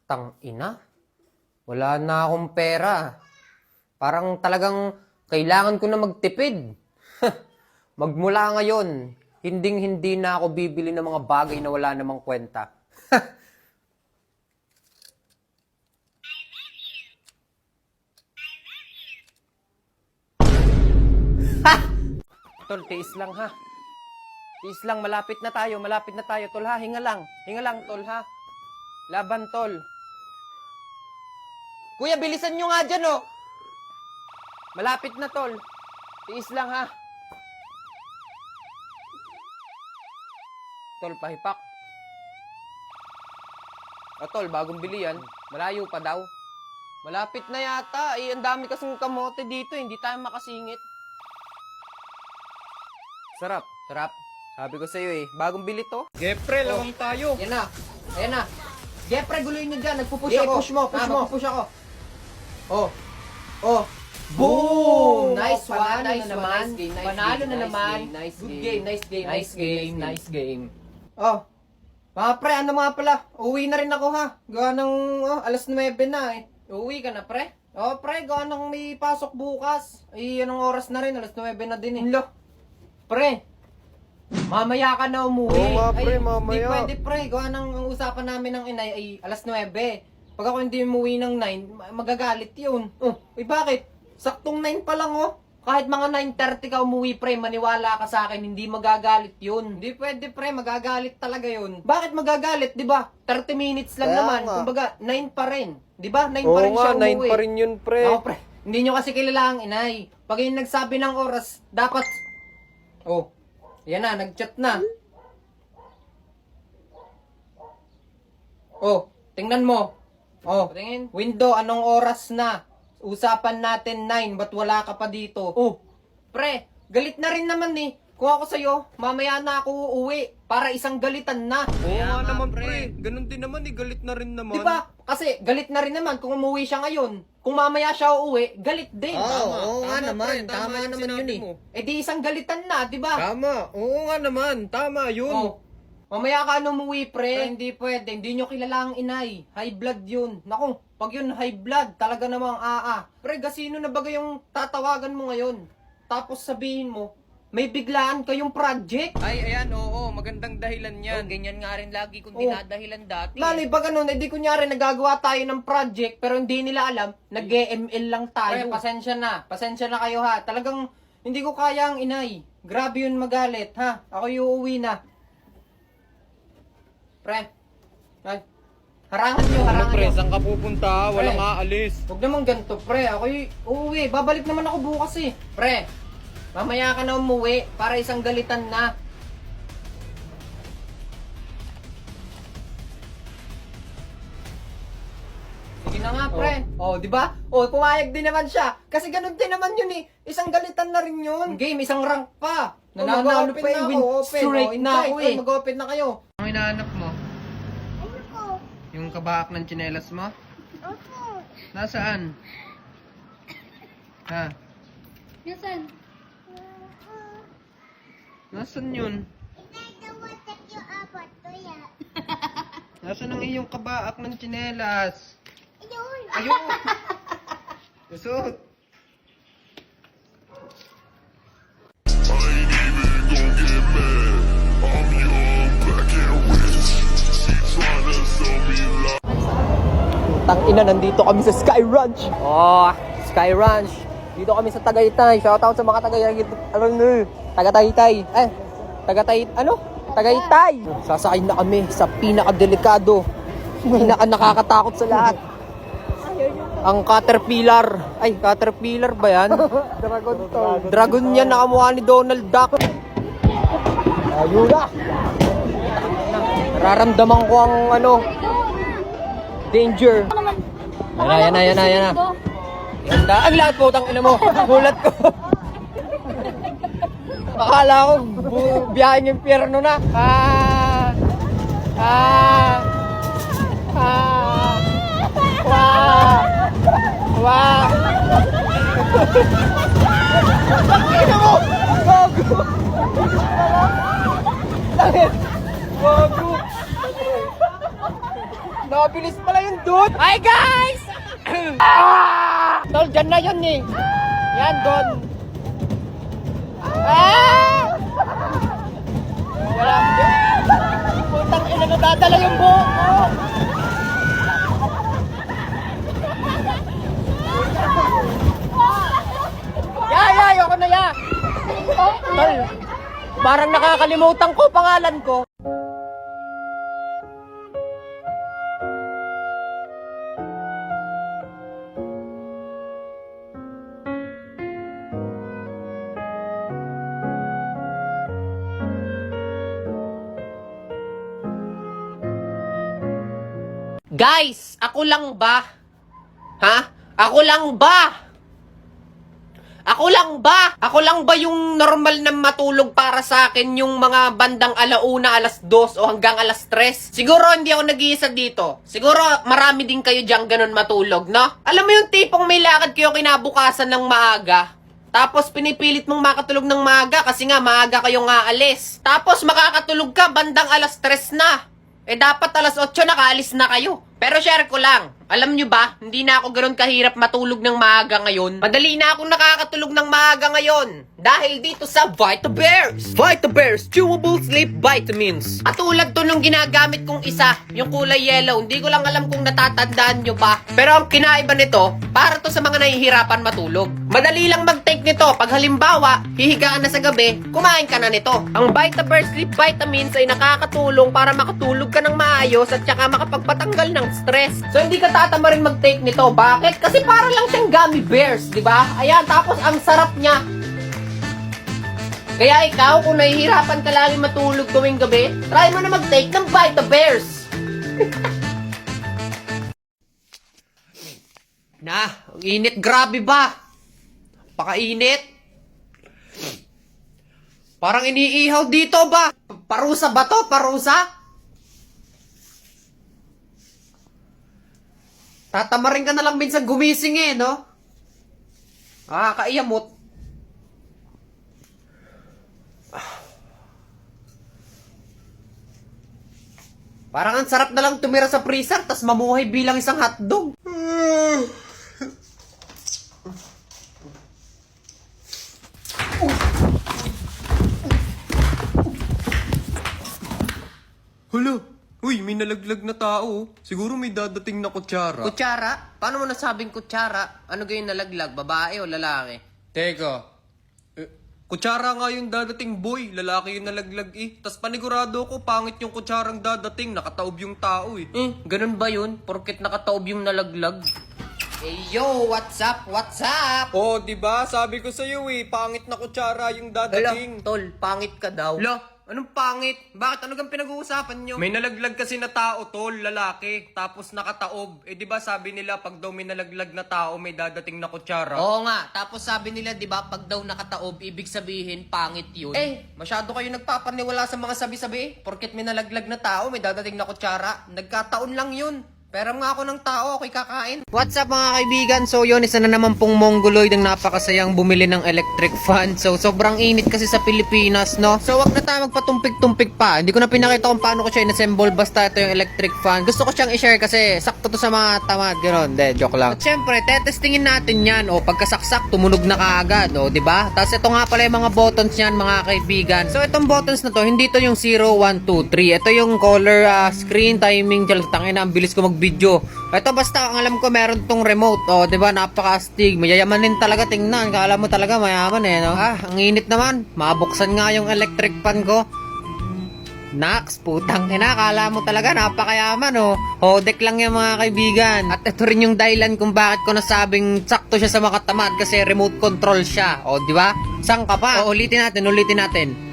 Tang ina, wala na akong pera. Parang talagang kailangan ko na magtipid. Magmula ngayon, hinding-hindi na ako bibili ng mga bagay na wala namang kwenta. Ha! Tol, tiis lang ha. Tiis lang, malapit na tayo, tol ha. Hinga lang, tol ha. Laban, tol. Kuya, bilisan nyo nga dyan, oh. Malapit na, tol. Tiis lang, ha. Tol, pahipak. O, tol, bagong bili yan. Malayo pa daw. Malapit na yata. Eh, ang dami kasing kamote dito. Hindi tayo makasingit. Sarap. Sarap. Sabi ko sa'yo, eh. Bagong bili to. Jeffrey, lawang tayo. Yan na. Ayan na. Jeffrey, guloyin nyo dyan. Nagpupush Yeah, ako. push mo, push mo. Push ako. Oh. Oh. Boom! Nice one. Nice na one. naman. Nice game, nice Panalo game, na nice naman. game, nice Good game. game. Nice game. Nice game, nice game. Oh. Mga pre, ano mga pala? Uwi na rin ako ha. Gawa ng alas 9 na eh. Uwi ka na pre? Oh pre, gawa ng may pasok bukas. Eh, anong oras na rin? Alas 9 na din eh. Lo. Pre. Mamaya ka na umuwi. Oo nga, pre, Ay, mamaya. Hindi pwede pre. Gawa ng ang usapan namin ng inay ay alas 9. Pag ako hindi umuwi ng 9, magagalit yun. Oh, eh bakit? Saktong 9 pa lang oh. Kahit mga 9:30 ka umuwi pre, maniwala ka sa akin, hindi magagalit yun. Hindi pwede pre, magagalit talaga yun. Bakit magagalit, di ba? 30 minutes lang Kaya naman. nga. Kumbaga, 9 pa rin. Di ba? 9 pa Oo rin nga, siya 9 umuwi. pa rin yun, pre. Ako pre, hindi nyo kasi kilala ang inay. Pag yung nagsabi ng oras, dapat... Oh, yan na, nag-chat na. Oh, tingnan mo. Oh, tingin. Window, anong oras na? Usapan natin 9, ba't wala ka pa dito? Oh, pre, galit na rin naman eh. Kung ako sa'yo, mamaya na ako uuwi para isang galitan na. Oo Kaya nga naman, pre. Ganun din naman, galit na rin naman. Di ba? Kasi galit na rin naman kung umuwi siya ngayon. Kung mamaya siya uuwi, galit din. Oo nga naman. pre, Tama naman sinabi yun eh. mo. Eh di isang galitan na, di ba? Tama. Oo nga naman. Tama yun. Oh. Mamaya ka umuwi, pre. Hindi pwede. Hindi nyo kilala ang inay. High blood yun. Naku, pag yun high blood, talaga namang Pre, gasino na bagay yung tatawagan mo ngayon? Tapos sabihin mo, may biglaan kayong project? Ay, ayan, oo. Magandang dahilan yan. Ganyan nga rin lagi kung Oh. dinadahilan dati. Lalo ba ganun, edi kunyari nagagawa tayo ng project pero hindi nila alam, nag-ML lang tayo. Pre, pasensya na kayo ha. Talagang hindi ko kaya ang inay. Grabe yun magalit ha. Ako yung uuwi na. Pre, ay, harangan Ano, pre? nyo. Saan ka pupunta? Walang Pre. aalis. Huwag naman ganito, pre. Ako yung uuwi. Babalik naman ako bukas eh. Pre, mamaya ka na umuwi para isang galitan na. Sige na nga, pre. Oh, di ba? Oh, pumayag din naman siya. Kasi ganun din naman yun eh. Isang galitan na rin yun. Game, isang rank pa. Nananalo pa eh. Win streak na ako eh. Mag-open na kayo. Ang hinahanap mo? Yung kabaak ng tsinelas mo? Opo. Nasaan? Ha? Nasaan? Nasaan yun? Itatawatak yung apat ko yan. Nasaan ang iyong kabaak ng tsinelas? Ayun. Ayun! Usot! Tang-ina, nandito kami sa Sky Ranch. Oh, Sky Ranch. Dito kami sa Tagaytay. Shoutout sa mga Taga-Taytay. Tagaytay. Sasakay na kami sa pinaka-delikado, pinaka-nakakatakot sa lahat. Ang Caterpillar. Ay, Caterpillar ba yan? Dragon to. Dragon yan, nakamukha ni Donald Duck. Ayun na. Nararamdaman ko ang danger. Yan na. Yan na. Ang lahat po, tangina mo. Gulat ko. Akala ko, biyahe ng impyerno na. Tangina mo! Gago! Langit! Gago! Mabilis pala yung dude. Hi guys! Tol, dyan na yun eh. Yan, doon. Wala mo. Putang ina, nadadala yung buhok ko. Ayoko na ya. Tol, parang nakakalimutan ko pangalan ko. Guys, ako lang ba? Ha? Ako lang ba? Ako lang ba? Ako lang ba yung normal na matulog para sa akin yung mga bandang alauna, alas 2 o hanggang alas 3? Siguro hindi ako nag-iisa dito. Siguro marami din kayo diyang ganun matulog, no? Alam mo yung tipong may lakad kayo kinabukasan ng maaga? Tapos pinipilit mong makatulog ng maaga kasi nga maaga kayong aalis. Tapos makakatulog ka bandang alas 3 na. Eh dapat alas 8 nakaalis na kayo. Pero share ko lang, alam nyo ba, hindi na ako ganoon kahirap matulog ng maaga ngayon. Madali na akong nakakatulog ng maaga ngayon. Dahil dito sa VitaBears. VitaBears Chewable Sleep Vitamins. At tulad to nung ginagamit kong isa, yung kulay yellow. Hindi ko lang alam kung natatandaan nyo pa. Pero ang kinaiba nito, para to sa mga nahihirapan matulog. Madali lang mag-take nito. Pag halimbawa, hihigaan na sa gabi, kumain ka na nito. Ang VitaBears Sleep Vitamins ay nakakatulong para makatulog ka ng maayos at saka makapagpatanggal ng stress. So hindi ka tatama rin mag-take nito. Bakit? Kasi para lang siyang gummy bears, di ba? Ayan, tapos ang sarap niya. Kaya ikaw, kung nahihirapan ka lagi matulog tuwing gabi, try mo na mag-take ng VitaBears. Na, ang init, grabe ba? Pakainit. Parang iniihaw dito ba? Parusa ba to? Parusa? Tatamarin ka na lang minsan gumising eh, no? Kaiyamot. Parang ang sarap na lang tumira sa freezer tas mamuhay bilang isang hotdog. Hala, uy, may nalaglag na tao. Siguro may dadating na kutsara. Kutsara? Paano mo nasabing kutsara? Ano ganyan nalaglag? Babae o lalaki? Teka, kutsara nga yung dadating boy. Lalaki yung nalaglag eh. Tas panigurado ko, pangit yung kutsarang dadating. Nakataob yung tao eh. Ganun ba yun? Porket nakataob yung nalaglag? Hey yo, what's up? What's up? Oh, di ba? Sabi ko sa iyo eh, pangit na kutsara yung dadating. Tol, pangit ka daw. Anong pangit? Bakit? Ano kang pinag-uusapan nyo? May nalaglag kasi na tao, tol, lalaki. Tapos nakataob. Eh, di ba sabi nila, pag daw may nalaglag na tao, may dadating na kutsara? Oo nga. Tapos sabi nila, di ba, pag daw nakataob, ibig sabihin, pangit yun. Masyado kayo nagpapaniwala sa mga sabi-sabi. Porket may nalaglag na tao, may dadating na kutsara. Nagkataon lang yun. Pero nga ako ng tao, ako'y kakain. What's up mga kaibigan? So yun, isa na naman pong mongoloid ang napakasayang bumili ng electric fan. So sobrang init kasi sa Pilipinas, no? So wag na tayo magpatumpik-tumpik pa. Hindi ko na pinakita kung paano ko siya inassemble. Basta ito yung electric fan. Gusto ko siyang i-share kasi sakto to sa mga tamad. Ganon, joke lang. At syempre, tetestingin natin yan. O pagkasaksak, tumunog na kaagad. O diba? Tapos ito nga pala yung mga buttons yan mga kaibigan. So itong buttons na to, hindi to yung 0, 1, 2, 3. Ito yung color, screen, timing. Tangin na, ang bilis ko video. Ito basta ang alam ko meron tong remote. O, 'di ba? Napaka-astig. Mayayamanin talaga tingnan. Kala mo talaga mayaman eh, no? Ang init naman. Mabuksan nga yung electric fan ko. Naks, putang ina. Kala mo talaga napakayaman, oh. Hodek lang yung mga kaibigan. At ito rin yung dahilan kung bakit ko nasabing sakto siya sa makatamad kasi remote control siya. O, 'di ba? Sang ka pa? O, ulitin natin.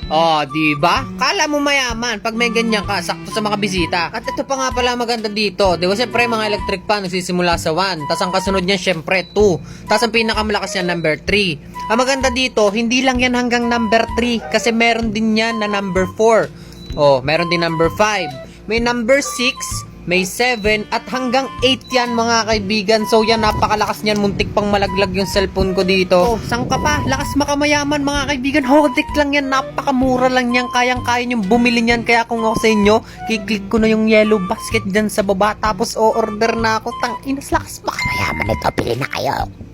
Oh, di ba? Kala mo mayaman pag may ganyan ka, sakto sa mga bisita. At ito pa nga pala maganda dito. Di ba, siyempre mga electric fan nagsisimula sa 1. Tapos ang kasunod niyan siyempre 2. Tapos ang pinakamalakas niyan number 3. Ang maganda dito, hindi lang yan hanggang number 3 kasi meron din yan na number 4. Oh, meron din number 5. May number 6, May 7 at hanggang 8 yan mga kaibigan. So yan, napakalakas niyan. Muntik pang malaglag yung cellphone ko dito. Oh, saan ka pa? Lakas makamayaman mga kaibigan. Hodik lang yan. Napakamura lang yan. Kayang-kaya nyo bumili niyan. Kaya kung ako sa inyo, kiklik ko na yung yellow basket dyan sa baba. Tapos o-order na ako. Tang inas, lakas makamayaman ito. Pili na kayo.